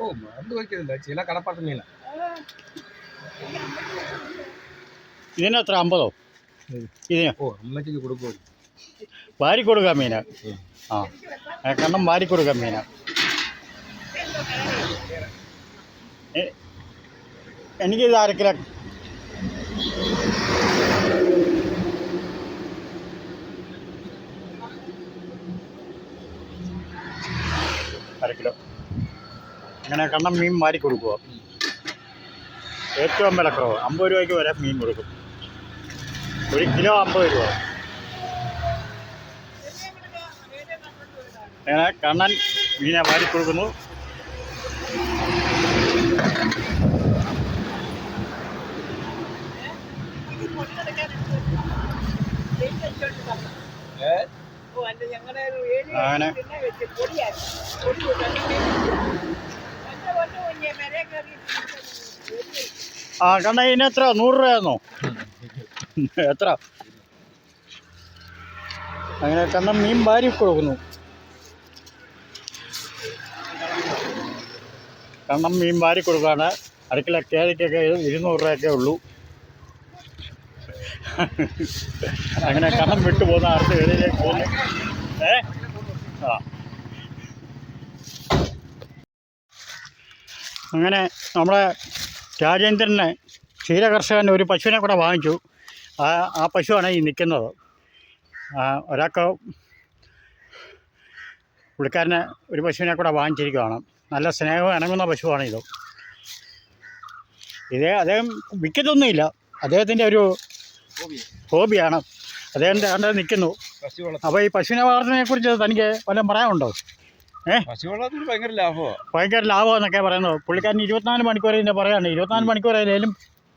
ഓ മറന്നു വയ്ക്കുന്നില്ല, ചില കടപ്പാട്ട മീന. ഇതിനെത്ര 50? ഇതിന് ഓ അമ്മയ്ക്ക് കൊടുക്കുമോ? വാരി കൊടുക്കാം മീന. ആ കണ്ണം വാരി കൊടുക്കാം മീന. എനിക്കിത് 1/2 കിലോ. അങ്ങനെ കണ്ണം മീൻ വാരി കൊടുക്കുക. ഏറ്റവും വിലക്കുറവ് 50 രൂപയ്ക്ക് വരെ മീൻ കൊടുക്കും. 1 കിലോ 50 രൂപ. അങ്ങനെ കണ്ണൻ മീനെ വാരി കൊടുക്കുന്നു. അങ്ങനെ കണ്ണ ഇതിനെത്ര 100 രൂപയാണോ? എത്ര? അങ്ങനെ കണ്ണൻ മീൻ വാരി കൊടുക്കുന്നു. കണ്ണം മീൻ വാരി കൊടുക്കുകയാണ്. 1/2 കിലോ കേരയ്ക്കൊക്കെ 200 രൂപയൊക്കെ ഉള്ളൂ. അങ്ങനെ കണ്ണം വിട്ടു പോകുന്ന അടുത്ത ഏരിയയിലേക്ക് പോകുന്നു. അങ്ങനെ നമ്മുടെ രാജേന്ദ്രനെ ക്ഷീരകർഷകൻ ഒരു പശുവിനെ കൂടെ വാങ്ങിച്ചു. ആ പശുവാണ് ഈ നിൽക്കുന്നത്. ഒരാൾക്ക് പുള്ളിക്കാരന് ഒരു പശുവിനെ കൂടെ വാങ്ങിച്ചിരിക്കുകയാണ്. നല്ല സ്നേഹം ഇണങ്ങുന്ന പശുവാണിത്. അദ്ദേഹം വിൽക്കത്തൊന്നുമില്ല, അദ്ദേഹത്തിൻ്റെ ഒരു ഹോബിയാണ്. അദ്ദേഹത്തിൻ്റെ കണ്ടത് നിൽക്കുന്നു. അപ്പോൾ ഈ പശുവിനെ വളർത്തുന്നതിനെക്കുറിച്ച് തനിക്ക് വല്ലതും പറയാനുണ്ടോ? പശു വളർത്തൽ ഭയങ്കര ലാഭമെന്നൊക്കെ പറയുന്നത്. പുള്ളിക്കാരൻ 24 മണിക്കൂർ ഇതിൻ്റെ പുറകെയാണ്. 24 മണിക്കൂർ ആയാലും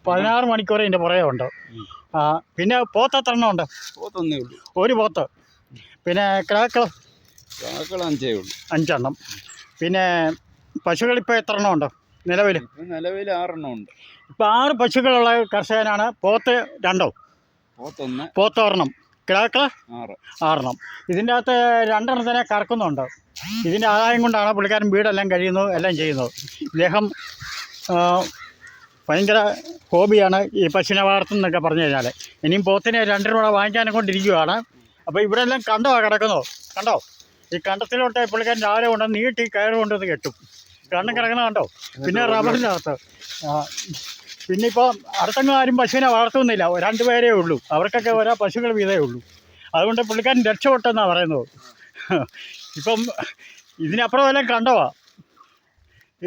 16 മണിക്കൂർ ഇതിൻ്റെ പുറകെ ഉണ്ട്. പിന്നെ പോത്ത് എത്ര എണ്ണം ഉണ്ട്? പോത്തൊന്നേ ഉള്ളൂ, ഒരു പോത്ത്. പിന്നെ കിടാക്കൾ 5 എണ്ണം. പിന്നെ പശുക്കൾ ഇപ്പോൾ എത്ര എണ്ണം ഉണ്ട് നിലവിൽ? 6 എണ്ണം ഉണ്ട്. ഇപ്പോൾ 6 പശുക്കളുള്ള കർഷകനാണ്. പോത്ത് 2, പോത്ത് 1, കിടാക്കൾ 6. ഇതിൻ്റെ അകത്ത് 2 എണ്ണത്തിനെ കറക്കുന്നുണ്ട്. ഇതിൻ്റെ ആദായം കൊണ്ടാണ് പുള്ളിക്കാരൻ വീടെല്ലാം കഴിയുന്നത്, എല്ലാം ചെയ്യുന്നത്. ഇദ്ദേഹം ഭയങ്കര ഹോബിയാണ് ഈ പശുവിനെ വളർത്തുന്നതൊക്കെ പറഞ്ഞു കഴിഞ്ഞാൽ. ഇനിയും പോത്തിനെ 2 രൂപ വാങ്ങിക്കാനെ കൊണ്ടിരിക്കുകയാണ്. അപ്പോൾ ഇവിടെ എല്ലാം കണ്ടമാണ് കിടക്കുന്നത്. കണ്ടോ? ഈ കണ്ടത്തിലോട്ട് പുള്ളിക്കാരൻ രാവിലെ കൊണ്ട് നീട്ടി കയറ് കൊണ്ടത് കെട്ടും. കണ്ണം കിടക്കുന്നത് കണ്ടോ? പിന്നെ റബ്ബറിനകത്ത്. പിന്നെ ഇപ്പോൾ അടുത്തൊന്നും ആരും പശുവിനെ വളർത്തുന്നില്ല, 2 പേരേ ഉള്ളൂ. അവർക്കൊക്കെ ഓരോ പശുക്കൾ വീതമേ ഉള്ളൂ. അതുകൊണ്ട് പുള്ളിക്കാരൻ രക്ഷപ്പെട്ടെന്നാണ് പറയുന്നത്. ഇപ്പം ഇതിനപ്പുറം എല്ലാം കണ്ടവാ.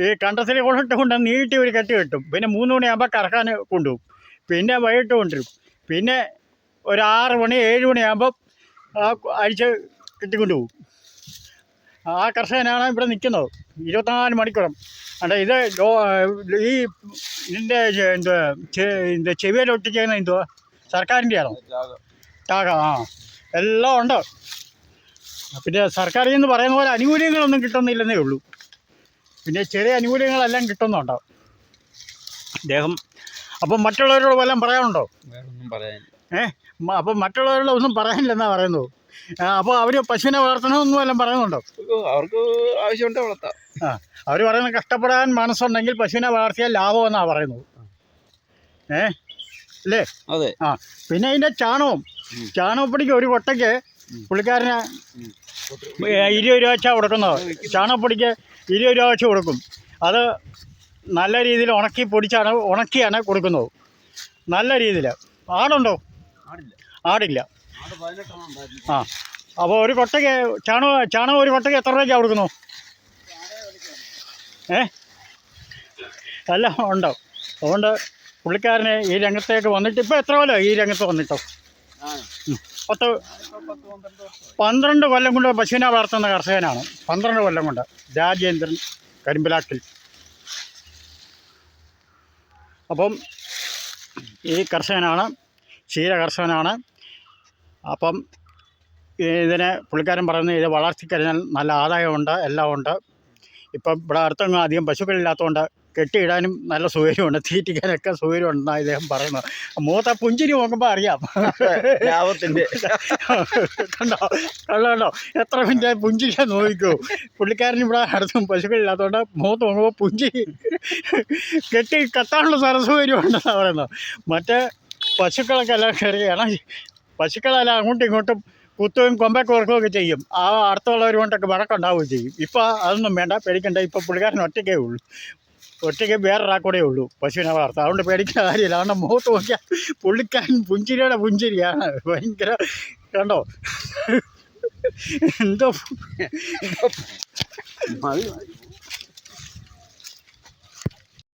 ഈ കണ്ടത്തിൽ കൊണ്ട് നീട്ടി ഒരു കെട്ട് കെട്ടും. പിന്നെ 3 മണിയാകുമ്പോൾ കറക്കാൻ കൊണ്ടുപോകും. പിന്നെ വൈകിട്ട് കൊണ്ടുവരും. പിന്നെ ഒരു 6 മണി 7 മണിയാകുമ്പോൾ അഴിച്ച് കെട്ടിക്കൊണ്ടുപോകും. ആ കർഷകനാണ് ഇവിടെ നിൽക്കുന്നത് 24 മണിക്കൂറും. അല്ല ഇത് ഈ ഇതിൻ്റെ എന്താ ചെവിയിലൊട്ടിക്കുന്ന എന്തുവാ? സർക്കാരിൻ്റെ ആണോ? ടാഗ. എല്ലാം ഉണ്ട്. പിന്നെ സർക്കാരിൽ നിന്ന് പറയുന്ന പോലെ ആനുകൂല്യങ്ങളൊന്നും കിട്ടുന്നില്ലെന്നേ ഉള്ളൂ. പിന്നെ ചെറിയ ആനുകൂല്യങ്ങളെല്ലാം കിട്ടുന്നുണ്ടോ അദ്ദേഹം? അപ്പം മറ്റുള്ളവരോട് വല്ലതും പറയാനുണ്ടോ? അപ്പം മറ്റുള്ളവരോട് ഒന്നും പറയാനില്ലെന്നാണ് പറയുന്നത്. അപ്പോൾ അവർ പശുവിനെ വളർത്തണമെന്നും എല്ലാം പറയുന്നുണ്ടോ? അവർക്ക് ആവശ്യമുണ്ട് വളർത്താം. അവർ പറയുന്നത് കഷ്ടപ്പെടാൻ മനസ്സുണ്ടെങ്കിൽ പശുവിനെ വളർത്തിയാൽ ലാഭമെന്നാണ് പറയുന്നത്. അല്ലേ? അതെ. പിന്നെ അതിൻ്റെ ചാണകപ്പൊടിക്ക് ഒരു കൊട്ടയ്ക്ക് പുള്ളിക്കാരന് 20 രൂപ വെച്ചാണ് കൊടുക്കുന്നത്. ചാണകപ്പൊടിക്ക് 20 രൂപ വെച്ച് കൊടുക്കും. അത് നല്ല രീതിയിൽ ഉണക്കിയാണ് കൊടുക്കുന്നത്. നല്ല രീതിയിൽ. ആടുണ്ടോ? ആടില്ല. അപ്പോൾ ഒരു കൊട്ടയ്ക്ക് ചാണകം ഒരു കൊട്ടയ്ക്ക് എത്ര രൂപയ്ക്കാണ് കൊടുക്കുന്നു? എല്ലാം ഉണ്ടോ? അതുകൊണ്ട് പുള്ളിക്കാരന് ഈ രംഗത്തേക്ക് വന്നിട്ട് ഇപ്പോൾ എത്ര കൊല്ലം ഈ രംഗത്ത് വന്നിട്ടോ? 12 കൊല്ലം കൊണ്ട് പശുവിനെ വളർത്തുന്ന കർഷകനാണ്. 12 കൊല്ലം കൊണ്ട്. രാജേന്ദ്രൻ, കരിമ്പിലാട്ടിൽ. അപ്പം ഈ കർഷകനാണ്, ക്ഷീരകർഷകനാണ്. അപ്പം ഇതിനെ പുള്ളിക്കാരൻ പറയുന്നത് ഇത് വളർത്തിക്കഴിഞ്ഞാൽ നല്ല ആദായമുണ്ട്, എല്ലാം ഉണ്ട്. ഇപ്പം ഇവിടെ അടുത്തൊന്നും അധികം പശുക്കളില്ലാത്തതുകൊണ്ട് കെട്ടിയിടാനും നല്ല സൗകര്യമുണ്ട്, തീറ്റിക്കാനൊക്കെ സൗകര്യമുണ്ടെന്നാണ് ഇദ്ദേഹം പറയുന്നത്. മുഖത്ത് പുഞ്ചിരി നോക്കുമ്പോൾ അറിയാം. ലാഭത്തിന്റെ കണ്ടോ കണ്ടോ എത്ര മിനിറ്റ് പുഞ്ചിരിക്കാൻ നോക്കിക്കോ. പുള്ളിക്കാരൻ ഇവിടെ അടുത്തും പശുക്കളില്ലാത്തതുകൊണ്ട് മുഖത്ത് നോക്കുമ്പോൾ പുഞ്ചിരി കെട്ടി കത്താനുള്ള സൗകര്യം ഉണ്ടെന്നാണ് പറയുന്നത്. മറ്റേ പശുക്കളൊക്കെ എല്ലാം കയറിയാണ്. പശുക്കളെല്ലാം അങ്ങോട്ടും ഇങ്ങോട്ടും കുത്തുകയും കൊമ്പൊക്കെ ഉറക്കുകയൊക്കെ ചെയ്യും. ആ അടുത്തുള്ളവർ കൊണ്ടൊക്കെ വഴക്കുണ്ടാവുകയും ചെയ്യും. ഇപ്പോൾ അതൊന്നും വേണ്ട, പേടിക്കണ്ട. ഇപ്പോൾ പുള്ളിക്കാരൻ ഒറ്റയ്ക്കേ ഉള്ളൂ, ഒറ്റയ്ക്ക് വേറൊരാൾക്കൂടെ ഉള്ളൂ പശുവിനെ വളർത്തുക. അതുകൊണ്ട് പേടിക്കുന്ന കാര്യമില്ല. അതുകൊണ്ട് മുഖത്ത് നോക്കിയാൽ പുള്ളിക്കാരൻ പുഞ്ചിരിയുടെ പുഞ്ചിരിയാണ്. ഭയങ്കര കണ്ടോ എന്തോ മതി